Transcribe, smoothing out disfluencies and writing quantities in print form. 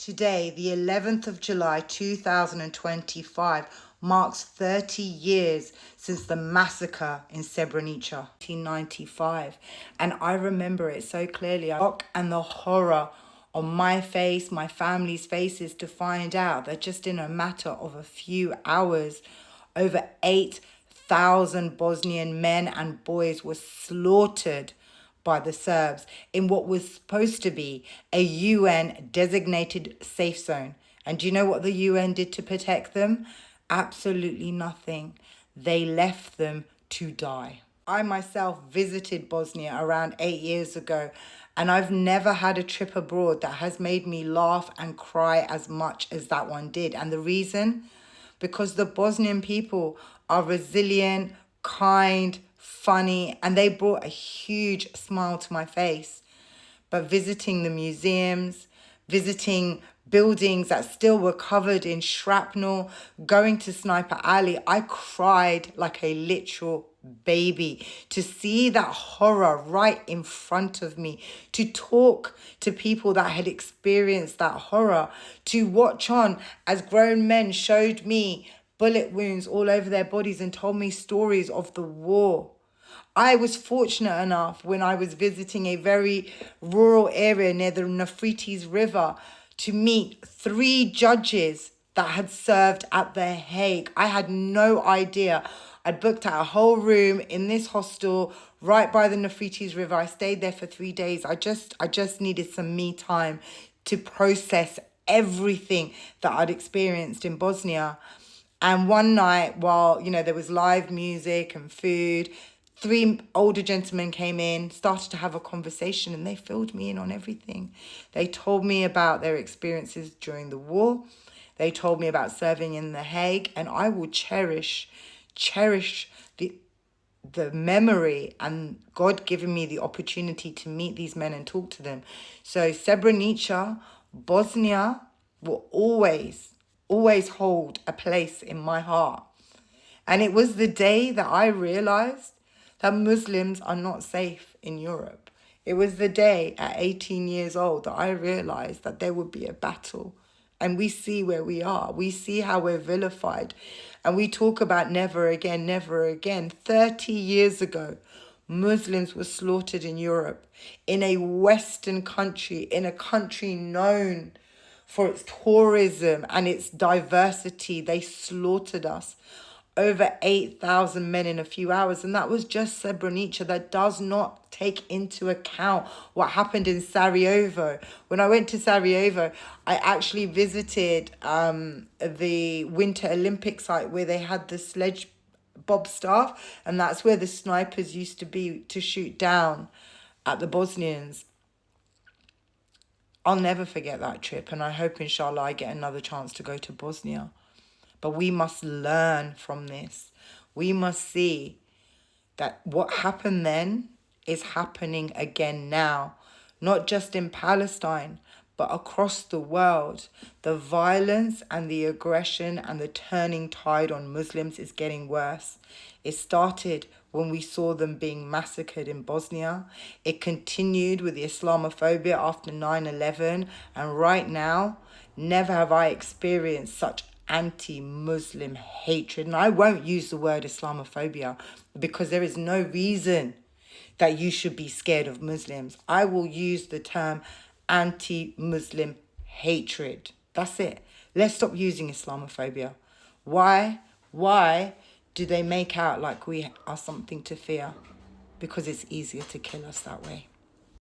Today, the 11th of July 2025, marks 30 years since the massacre in Srebrenica, 1995. And I remember it so clearly. The shock and the horror on my face, my family's faces, to find out that just in a matter of a few hours, over 8,000 Bosnian men and boys were slaughtered by the Serbs in what was supposed to be a UN designated safe zone. And do you know what the UN did to protect them? Absolutely nothing. They left them to die. I myself visited Bosnia around 8 years ago, and I've never had a trip abroad that has made me laugh and cry as much as that one did. And the reason? Because the Bosnian people are resilient, kind, funny, and they brought a huge smile to my face. But visiting the museums, visiting buildings that still were covered in shrapnel, going to Sniper Alley, I cried like a literal baby to see that horror right in front of me, to talk to people that had experienced that horror, to watch on as grown men showed me bullet wounds all over their bodies and told me stories of the war. I was fortunate enough when I was visiting a very rural area near the Nefrites River to meet 3 judges that had served at The Hague. I had no idea. I'd booked out a whole room in this hostel right by the Nefrites River. I stayed there for 3 days. I just needed some me time to process everything that I'd experienced in Bosnia. And one night, while, there was live music and food, 3 older gentlemen came in, started to have a conversation, and they filled me in on everything. They told me about their experiences during the war. They told me about serving in The Hague, and I will cherish the memory and God giving me the opportunity to meet these men and talk to them. So Srebrenica, Bosnia will always hold a place in my heart. And it was the day that I realized that Muslims are not safe in Europe. It was the day at 18 years old that I realized that there would be a battle. And we see where we are. We see how we're vilified. And we talk about never again, never again. 30 years ago, Muslims were slaughtered in Europe, in a Western country, in a country known for its tourism and its diversity. They slaughtered us. Over 8,000 men in a few hours. And that was just Srebrenica. That does not take into account what happened in Sarajevo. When I went to Sarajevo, I actually visited the Winter Olympic site where they had the sledge bob staff. And that's where the snipers used to be to shoot down at the Bosnians. I'll never forget that trip. And I hope, inshallah, I get another chance to go to Bosnia. But we must learn from this. We must see that what happened then is happening again now. Not just in Palestine, but across the world. The violence and the aggression and the turning tide on Muslims is getting worse. It started when we saw them being massacred in Bosnia. It continued with the Islamophobia after 9/11. And right now, never have I experienced such anti-Muslim hatred. And I won't use the word Islamophobia because there is no reason that you should be scared of Muslims. I will use the term anti-Muslim hatred. That's it. Let's stop using Islamophobia. Why do they make out like we are something to fear? Because it's easier to kill us that way.